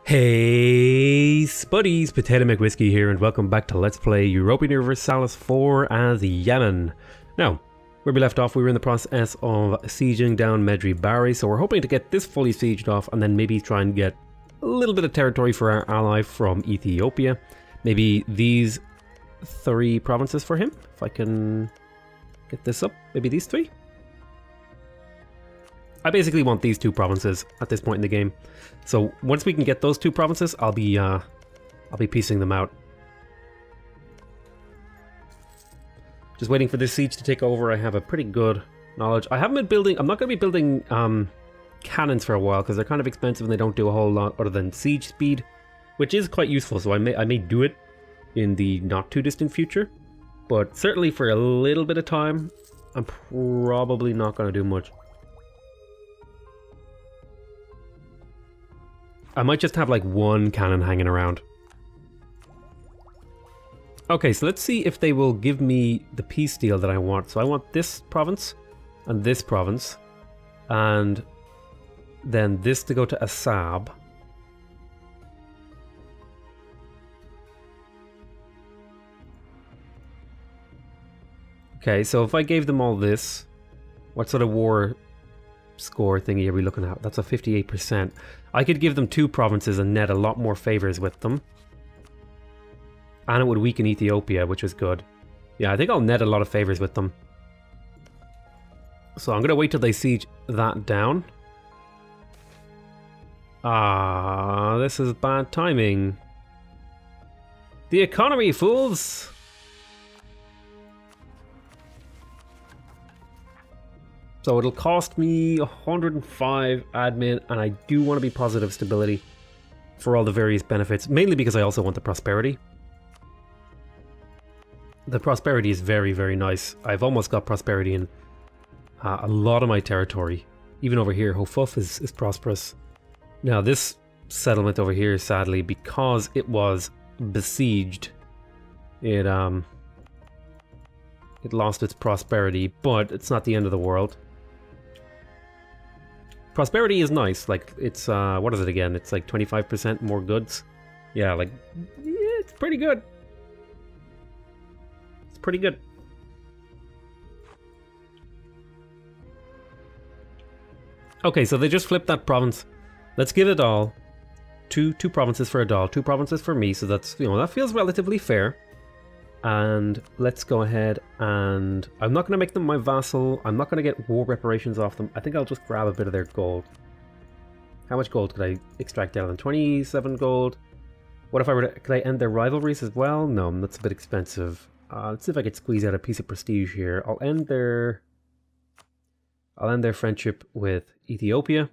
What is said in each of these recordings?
Hey spuddies, PotatoMcWhiskey here, and welcome back to Let's Play Europa Universalis 4 as Yemen. Now, where we left off, we were in the process of sieging down Medri Bari, so we're hoping to get this fully sieged off and then maybe try and get a little bit of territory for our ally from Ethiopia. Maybe these 3 provinces for him, if I can get this up. Maybe these 3? I basically want these 2 provinces at this point in the game. So once we can get those 2 provinces, I'll be piecing them out. Just waiting for this siege to take over. I have a pretty good knowledge. I haven't been building. I'm not going to be building cannons for a while because they're kind of expensive and they don't do a whole lot other than siege speed, which is quite useful. So I may do it in the not too distant future, but certainly for a little bit of time, I'm probably not going to do much. I might just have like 1 cannon hanging around. Okay, so let's see if they will give me the peace deal that I want. So I want this province and this province, and then this to go to Assab. Okay, so if I gave them all this, what sort of war score thingy are we looking at? That's a 58%. I could give them 2 provinces and net a lot more favors with them. And it would weaken Ethiopia, which is good. Yeah, I think I'll net a lot of favors with them. So I'm going to wait till they siege that down. Ah, this is bad timing. The economy, fools! So it'll cost me 105 admin, and I do want to be positive stability for all the various benefits, mainly because I also want the prosperity. The prosperity is very, very nice. I've almost got prosperity in a lot of my territory. Even over here, Hofuf is prosperous. Now this settlement over here, sadly, because it was besieged, it lost its prosperity, but it's not the end of the world. Prosperity is nice, like, it's, what is it again? It's like 25% more goods. Yeah, like, yeah, it's pretty good. It's pretty good. Okay, so they just flipped that province. Let's give it all. Two provinces for Adal, 2 provinces for me, so that's, you know, that feels relatively fair. And let's go ahead and... I'm not going to make them my vassal. I'm not going to get war reparations off them. I think I'll just grab a bit of their gold. How much gold could I extract out of them? 27 gold. What if I were to... Could I end their rivalries as well? No, that's a bit expensive. Let's see if I could squeeze out a piece of prestige here. I'll end their friendship with Ethiopia.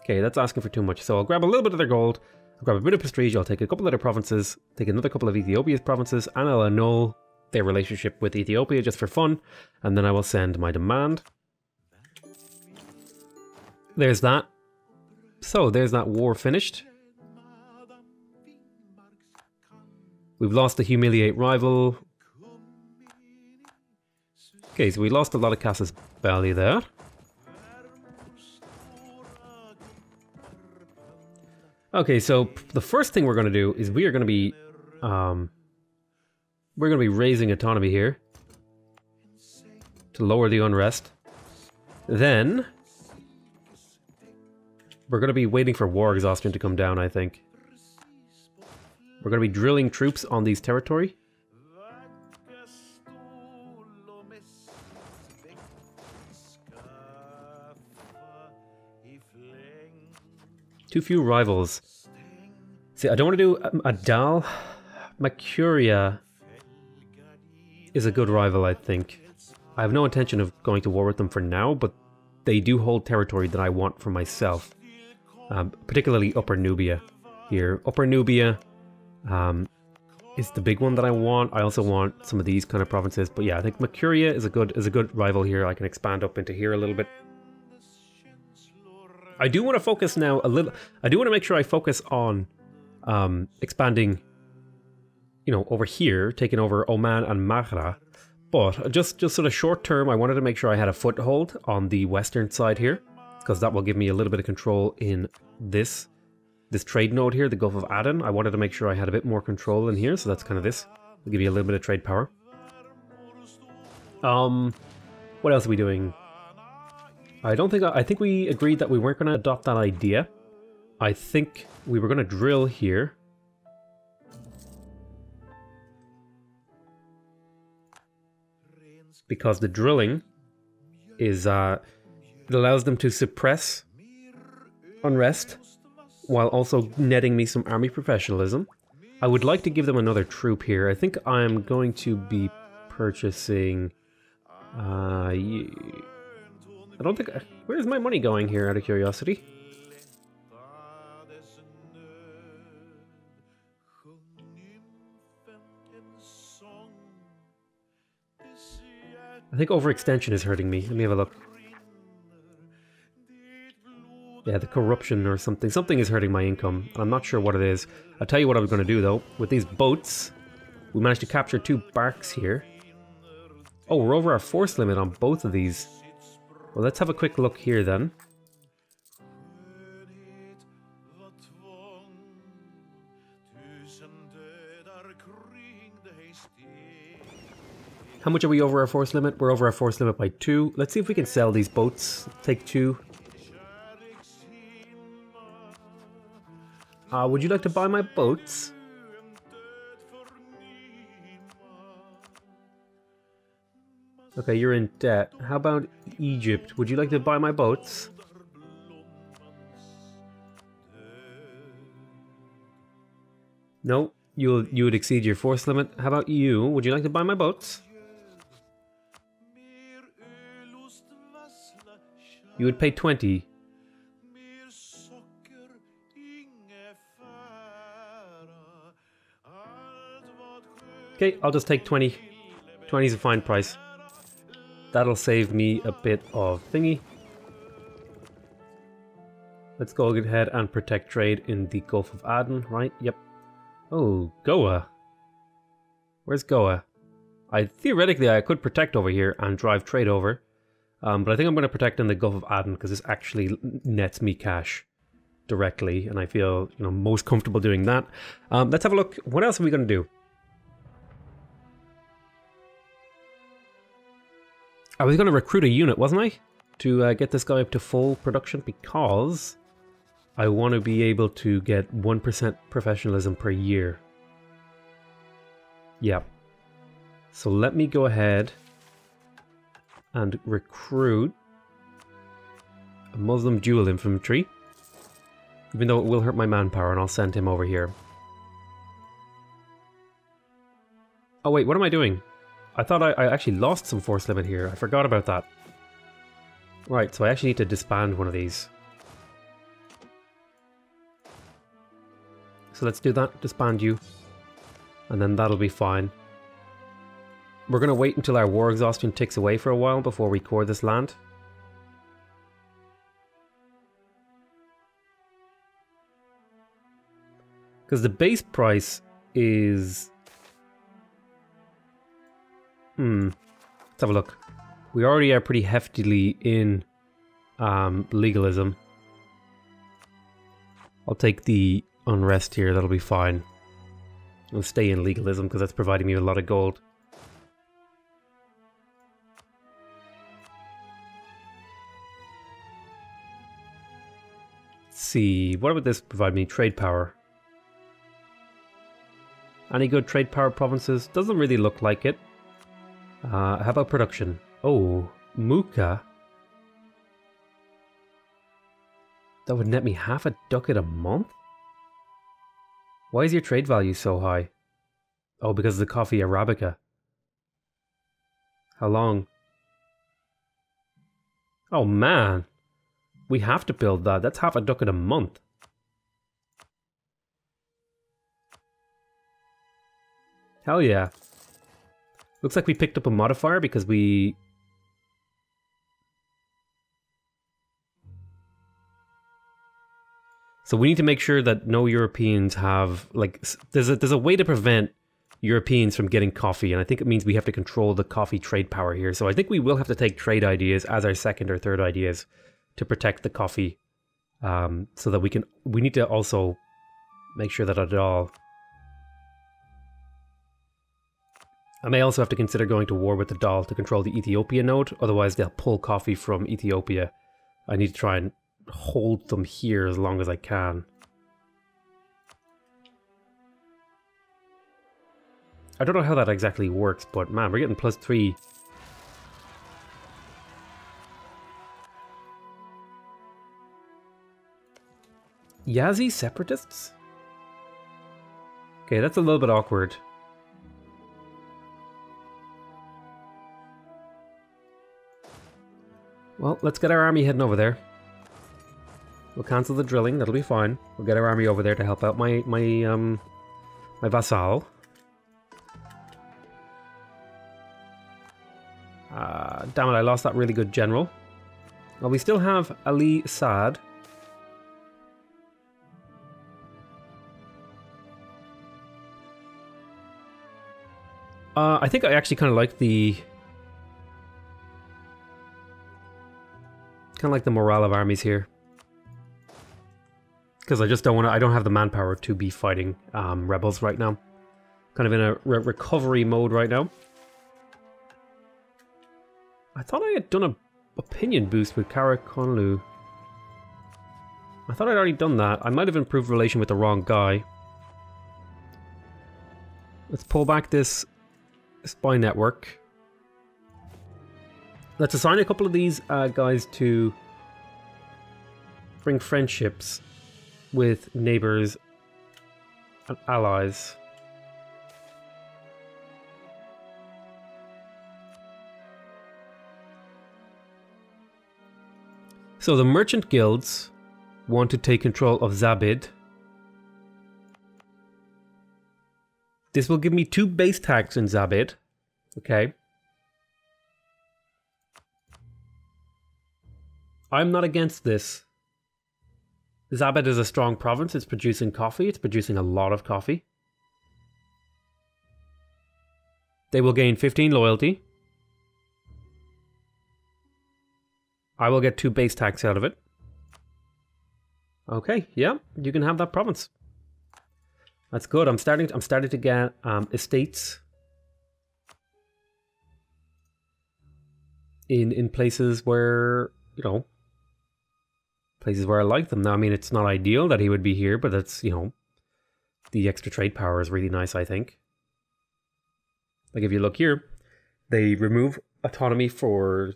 Okay, that's asking for too much. So I'll grab a little bit of their gold. I'll grab a bit of prestige, I'll take a couple of their provinces, take another couple of Ethiopia's provinces, and I'll annul their relationship with Ethiopia just for fun, and then I will send my demand. There's that. So, there's that war finished. We've lost the humiliate rival. Okay, so we lost a lot of Casus Belli there. Okay, so the first thing we're going to do is we're going to be raising autonomy here to lower the unrest. Then we're going to be waiting for war exhaustion to come down, I think. We're going to be drilling troops on these territory. Too few rivals. See, I don't want to do Adal. Mercuria is a good rival, I think. I have no intention of going to war with them for now, but they do hold territory that I want for myself. Particularly Upper Nubia here. Upper Nubia is the big one that I want. I also want some of these kind of provinces, but yeah, I think Mercuria is a good rival here. I can expand up into here a little bit. I do want to focus now a little. I do want to make sure I focus on expanding, you know, over here, taking over Oman and Mahra. But just sort of short term, I wanted to make sure I had a foothold on the western side here, because that will give me a little bit of control in this this trade node here, the Gulf of Aden. I wanted to make sure I had a bit more control in here, so that's kind of this. I'll give you a little bit of trade power. What else are we doing? I think we agreed that we weren't going to adopt that idea. I think we were going to drill here. Because the drilling is, it allows them to suppress unrest while also netting me some army professionalism. I would like to give them another troop here. I think I'm going to be purchasing... I don't think... Where's my money going here, out of curiosity? I think overextension is hurting me. Let me have a look. Yeah, the corruption or something. Something is hurting my income. I'm not sure what it is. I'll tell you what I was going to do, though. With these boats, we managed to capture 2 barks here. Oh, we're over our force limit on both of these. Well, let's have a quick look here, then. How much are we over our force limit? We're over our force limit by 2. Let's see if we can sell these boats. Take 2. Would you like to buy my boats? Okay, you're in debt. How about Egypt? Would you like to buy my boats? No, you would exceed your force limit. How about you? Would you like to buy my boats? You would pay 20. Okay, I'll just take 20. 20 is a fine price. That'll save me a bit of thingy. Let's go ahead and protect trade in the Gulf of Aden, right? Yep. Oh, Goa. Where's Goa? Theoretically, I could protect over here and drive trade over. But I think I'm going to protect in the Gulf of Aden because this actually nets me cash directly. And I feel, most comfortable doing that. Let's have a look. What else are we going to do? I was going to recruit a unit, wasn't I? To get this guy up to full production because I want to be able to get 1% professionalism per year. Yep. So let me go ahead and recruit a Muslim dual infantry. Even though it will hurt my manpower, and I'll send him over here. Oh wait, what am I doing? I thought I actually lost some force limit here. I forgot about that. Right, so I actually need to disband one of these. So let's do that. Disband you. And then that'll be fine. We're going to wait until our war exhaustion ticks away for a while before we core this land. Because the base price is... let's have a look. We already are pretty heftily in legalism. I'll take the unrest here, that'll be fine. I'll stay in legalism because that's providing me with a lot of gold. Let's see, what would this provide me? Trade power. Any good trade power provinces? Doesn't really look like it. How about production? Oh, Muka. That would net me half a ducat a month? Why is your trade value so high? Oh, because of the coffee Arabica. How long? Oh man. We have to build that. That's half a ducat a month. Hell yeah. Looks like we picked up a modifier because we... So we need to make sure that no Europeans have, like, there's a way to prevent Europeans from getting coffee, and I think it means we have to control the coffee trade power here. So I think we will have to take trade ideas as our second or third ideas to protect the coffee, so that we need to also make sure that at all. I may also have to consider going to war with the Dal to control the Ethiopia node, otherwise they'll pull coffee from Ethiopia. I need to try and hold them here as long as I can. I don't know how that exactly works, but man, we're getting +3. Yazzie separatists? Okay, that's a little bit awkward. Well, let's get our army heading over there. We'll cancel the drilling, that'll be fine. We'll get our army over there to help out my vassal. Damn it, I lost that really good general. Well, we still have Ali Saad. I think I actually kind of like the... kind of like the morale of armies here. Because I just don't want to... I don't have the manpower to be fighting rebels right now. Kind of in a recovery mode right now. I thought I had done a opinion boost with Karakonlu. I thought I'd already done that. I might have improved relation with the wrong guy. Let's pull back this spy network. Let's assign a couple of these guys to bring friendships with neighbors and allies. So the merchant guilds want to take control of Zabid. This will give me 2 base tags in Zabid. Okay. I'm not against this. Zabid is a strong province. It's producing coffee. It's producing a lot of coffee. They will gain 15 loyalty. I will get 2 base tax out of it. Okay, yeah, you can have that province. That's good. I'm starting to get estates in places where, you know, places where I like them. Now, I mean, it's not ideal that he would be here, but that's, you know, the extra trade power is really nice, I think. Like if you look here, they remove autonomy for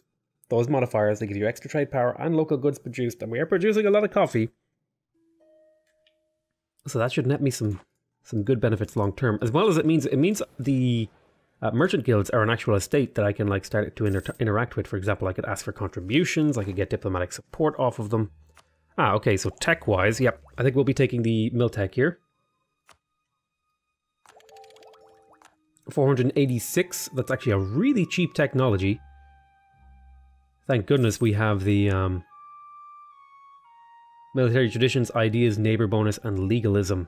those modifiers. They give you extra trade power and local goods produced, and we are producing a lot of coffee. So that should net me some good benefits long term, as well as it means the merchant guilds are an actual estate that I can like start to interact with. For example, I could ask for contributions. I could get diplomatic support off of them. Ah, okay. So tech wise, yep, I think we'll be taking the mill tech here. 486. That's actually a really cheap technology. Thank goodness we have the military traditions, ideas, neighbor bonus, and legalism.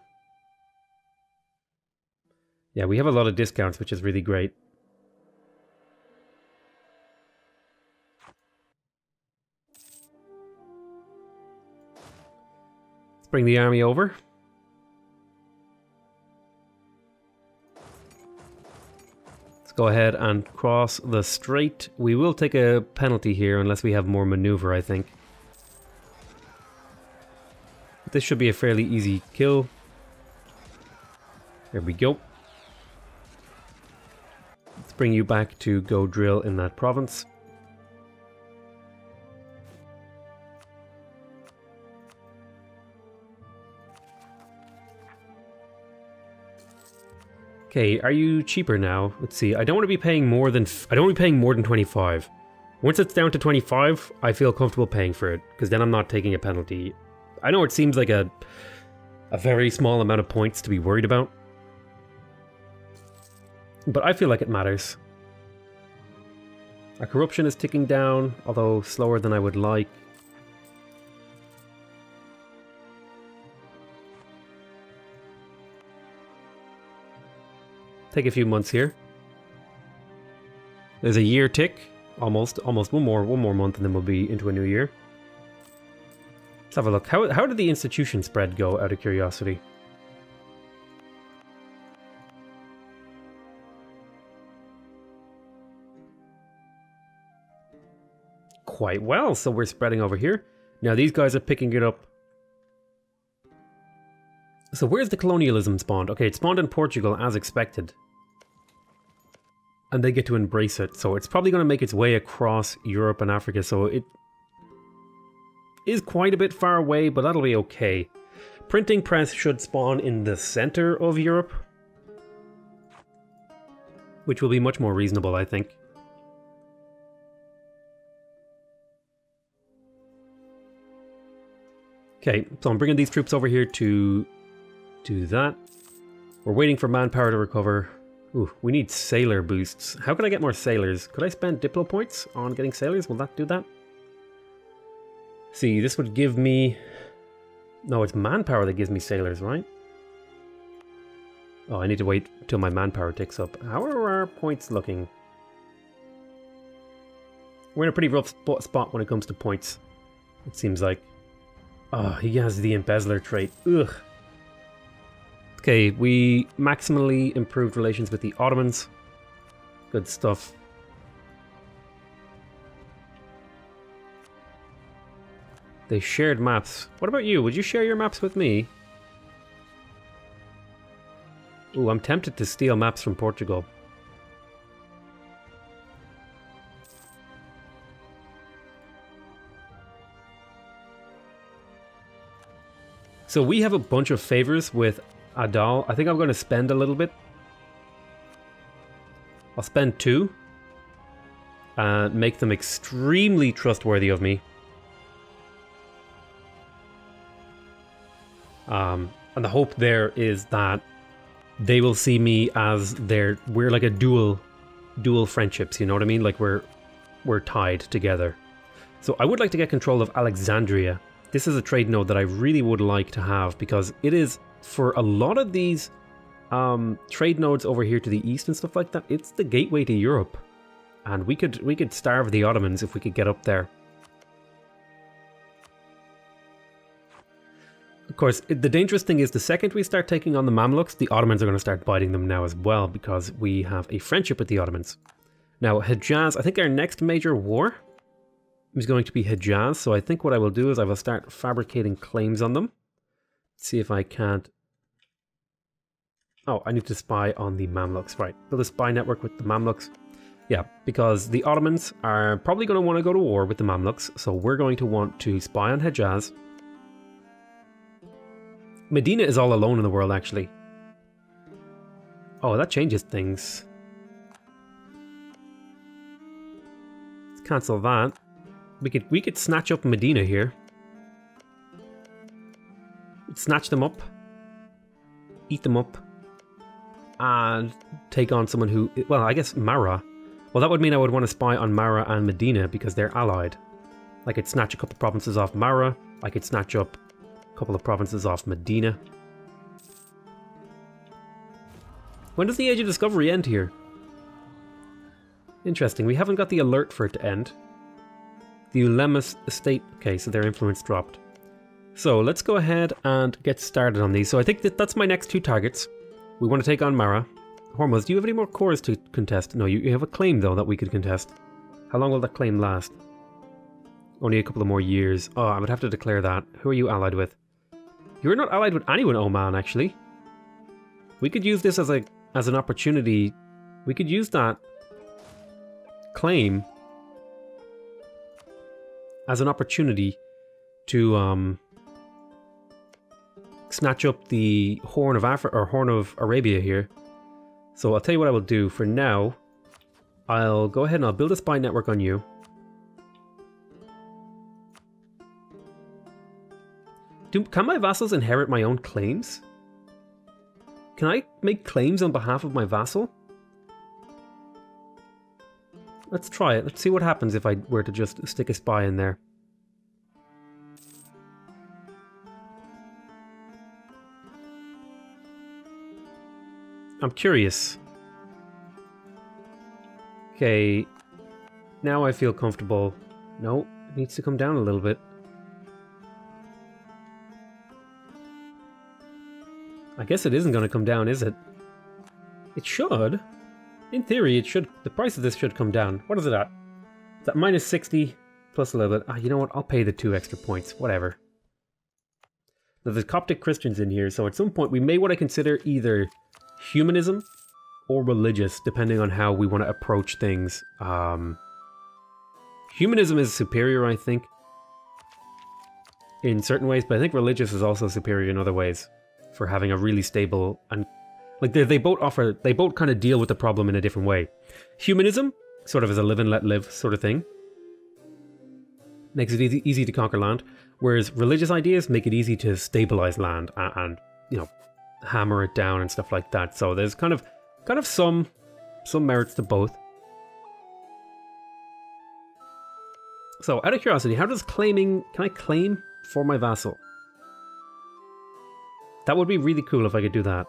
Yeah, we have a lot of discounts, which is really great. Let's bring the army over. Go ahead and cross the strait. We will take a penalty here unless we have more maneuver, I think. This should be a fairly easy kill. There we go. Let's bring you back to go drill in that province. Okay, are you cheaper now? Let's see. I don't want to be paying more than 25. Once it's down to 25, I feel comfortable paying for it, because then I'm not taking a penalty. I know it seems like a very small amount of points to be worried about, but I feel like it matters. Our corruption is ticking down, although slower than I would like. Take a few months here. There's a year tick, almost one more month, and then we'll be into a new year. Let's have a look. How did the institution spread go, out of curiosity? quite well, so we're spreading over here. Now these guys are picking it up. So where's the colonialism spawned? Okay, it spawned in Portugal as expected. And they get to embrace it, so it's probably going to make its way across Europe and Africa, so it is quite a bit far away, but that'll be okay. Printing press should spawn in the center of Europe, which will be much more reasonable, I think. Okay, so I'm bringing these troops over here to do that. We're waiting for manpower to recover. Ooh, we need sailor boosts. How can I get more sailors? Could I spend Diplo points on getting sailors? Will that do that? See, this would give me... No, it's manpower that gives me sailors, right? Oh, I need to wait until my manpower ticks up. How are our points looking? We're in a pretty rough spot when it comes to points, it seems like. Oh, he has the embezzler trait. Ugh. Okay, we maximally improved relations with the Ottomans. Good stuff. They shared maps. What about you? Would you share your maps with me? Ooh, I'm tempted to steal maps from Portugal. So we have a bunch of favors with Adal. I think I'm going to spend a little bit. I'll spend 2. And make them extremely trustworthy of me. And the hope there is that they will see me as we're like a dual friendships, you know what I mean? Like we're tied together. So I would like to get control of Alexandria. This is a trade node that I really would like to have because it is, for a lot of these trade nodes over here to the east and stuff like that, it's the gateway to Europe. And we could starve the Ottomans if we could get up there. Of course, the dangerous thing is the second we start taking on the Mamluks, the Ottomans are going to start biting them now as well because we have a friendship with the Ottomans. Now, Hejaz, I think our next major war is going to be Hejaz, so I think what I will do is I will start fabricating claims on them. See if I can't... Oh, I need to spy on the Mamluks, right. Build a spy network with the Mamluks. Yeah, because the Ottomans are probably going to want to go to war with the Mamluks, so we're going to want to spy on Hejaz. Medina is all alone in the world, actually. Oh, that changes things. Let's cancel that. We could snatch up Medina here. Snatch them up. Eat them up. And take on someone who... Well, I guess Mara. Well, that would mean I would want to spy on Mara and Medina because they're allied. I could snatch a couple of provinces off Mara. I could snatch up couple of provinces off Medina. When does the Age of Discovery end here? Interesting, we haven't got the alert for it to end. The Ulemus estate... Okay, so their influence dropped. So let's go ahead and get started on these. So I think that's my next 2 targets. We want to take on Mara. Hormuz, do you have any more cores to contest? No, you have a claim though that we could contest. How long will that claim last? Only a couple of more years. Oh, I would have to declare that. Who are you allied with? You're not allied with anyone, Oman, actually. We could use this as an opportunity. We could use that claim as an opportunity to snatch up the Horn of Africa or Horn of Arabia here. So I'll tell you what I will do. For now, I'll go ahead and I'll build a spy network on you. Can my vassals inherit my own claims? Can I make claims on behalf of my vassal? Let's try it. Let's see what happens if I were to just stick a spy in there. I'm curious. Okay. Now I feel comfortable. No, it needs to come down a little bit. I guess it isn't going to come down, is it? It should. In theory, it should. The price of this should come down. What is it at? It's at minus 60, plus a little bit. You know what? I'll pay the 2 extra points. Whatever. Now, there's Coptic Christians in here, so at some point we may want to consider either humanism or religious, depending on how we want to approach things. Humanism is superior, I think, in certain ways, but I think religious is also superior in other ways for having a really stable and like they both kind of deal with the problem in a different way. Humanism sort of is a live and let live sort of thing, makes it easy to conquer land, whereas religious ideas make it easy to stabilize land and you know, hammer it down and stuff like that. So there's kind of some merits to both. So out of curiosity, how does can I claim for my vassal? That would be really cool if I could do that.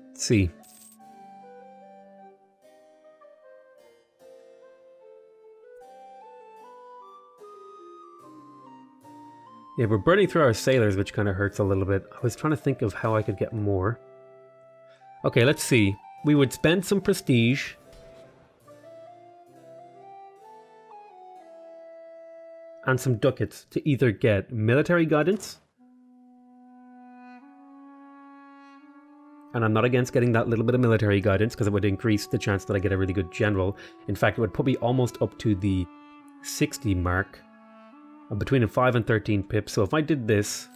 Let's see. Yeah, we're burning through our sailors, which kind of hurts a little bit. I was trying to think of how I could get more. Okay, let's see. We would spend some prestige. And some ducats to either get military guidance. And I'm not against getting that little bit of military guidance because it would increase the chance that I get a really good general. In fact, it would put me almost up to the 60 mark. Between 5 and 13 pips. So if I did this,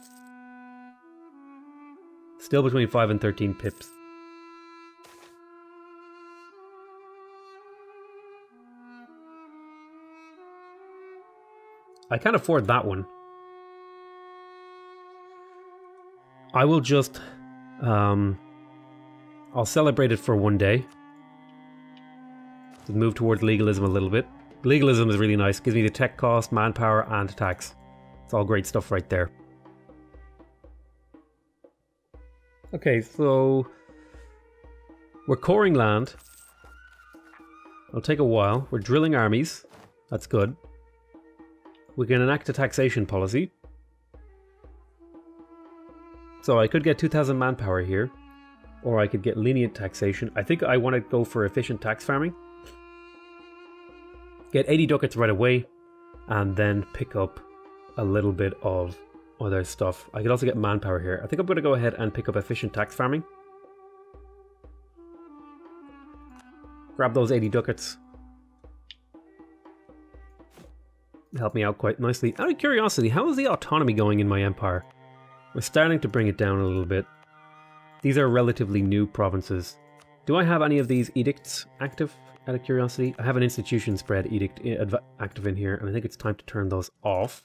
still between 5 and 13 pips. I can't afford that one. I will just, I'll celebrate it for one day. To move towards legalism a little bit. Legalism is really nice. Gives me the tech cost, manpower, and tax. It's all great stuff right there. Okay, so we're coring land. It'll take a while. We're drilling armies. That's good. We can enact a taxation policy. So I could get 2,000 manpower here. Or I could get lenient taxation. I think I want to go for efficient tax farming. Get 80 ducats right away, and then pick up a little bit of other stuff. I could also get manpower here. I think I'm going to go ahead and pick up efficient tax farming. Grab those 80 ducats. Help me out quite nicely. Out of curiosity, how is the autonomy going in my empire? We're starting to bring it down a little bit. These are relatively new provinces. Do I have any of these edicts active? Out of curiosity, I have an institution spread edict active in here, and I think it's time to turn those off.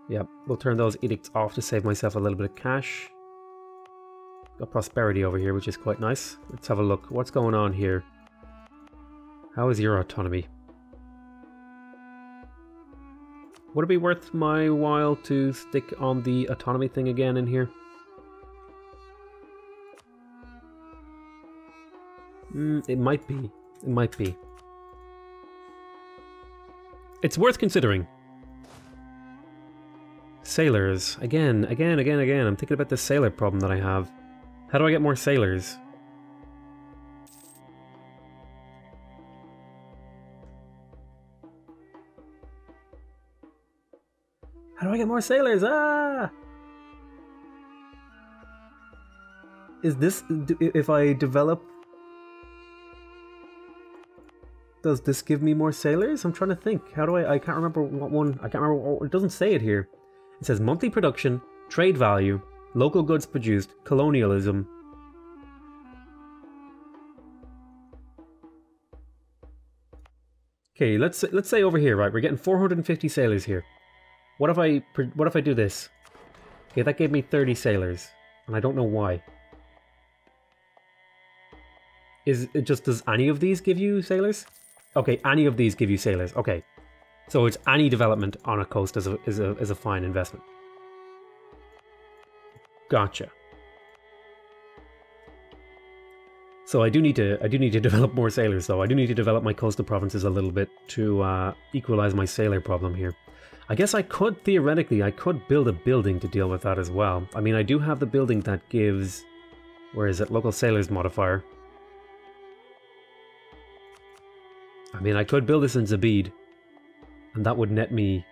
Yep, we'll turn those edicts off to save myself a little bit of cash. Got prosperity over here, which is quite nice. Let's have a look. What's going on here? How is your autonomy? Would it be worth my while to stick on the autonomy thing again in here? It might be. It might be. It's worth considering. Sailors. Again. I'm thinking about the sailor problem that I have. How do I get more sailors? How do I get more sailors? Ah! Is this... if I develop... Does this give me more sailors? I'm trying to think. How do I can't remember what one... I can't remember what... It doesn't say it here. It says monthly production, trade value, local goods produced, colonialism. Okay, let's say over here, right? We're getting 450 sailors here. What if I do this? Okay, that gave me 30 sailors, and I don't know why. Is it just, does any of these give you sailors? Okay, any of these give you sailors. Okay, so it's any development on a coast is a fine investment. Gotcha. So I do need to develop more sailors, though. I do need to develop my coastal provinces a little bit to equalize my sailor problem here. I guess I could, theoretically, build a building to deal with that as well. I mean, I do have the building that gives Where is it? Local sailors modifier. I mean, I could build this in Zabid, and that would net me...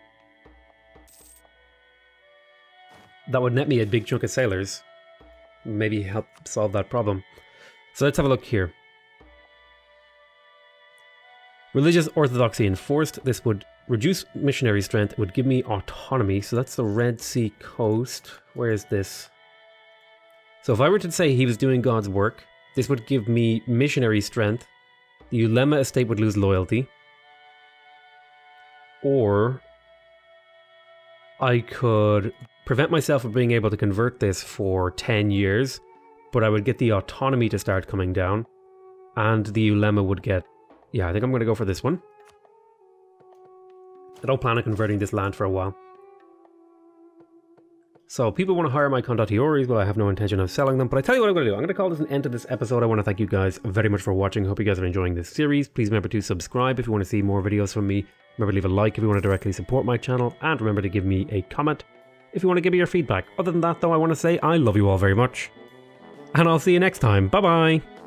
That would net me a big chunk of sailors. Maybe help solve that problem. So let's have a look here. Religious orthodoxy enforced. This would reduce missionary strength. It would give me autonomy. So that's the Red Sea coast. Where is this? So if I were to say he was doing God's work, this would give me missionary strength. The Ulema estate would lose loyalty. Or I could prevent myself from being able to convert this for 10 years, but I would get the autonomy to start coming down, and the Ulema would get... Yeah, I think I'm going to go for this one. I don't plan on converting this land for a while. So people want to hire my condottiores, but I have no intention of selling them. But I tell you what I'm going to do. I'm going to call this an end to this episode. I want to thank you guys very much for watching. I hope you guys are enjoying this series. Please remember to subscribe if you want to see more videos from me. Remember to leave a like if you want to directly support my channel. And remember to give me a comment if you want to give me your feedback. Other than that, though, I want to say I love you all very much. And I'll see you next time. Bye-bye.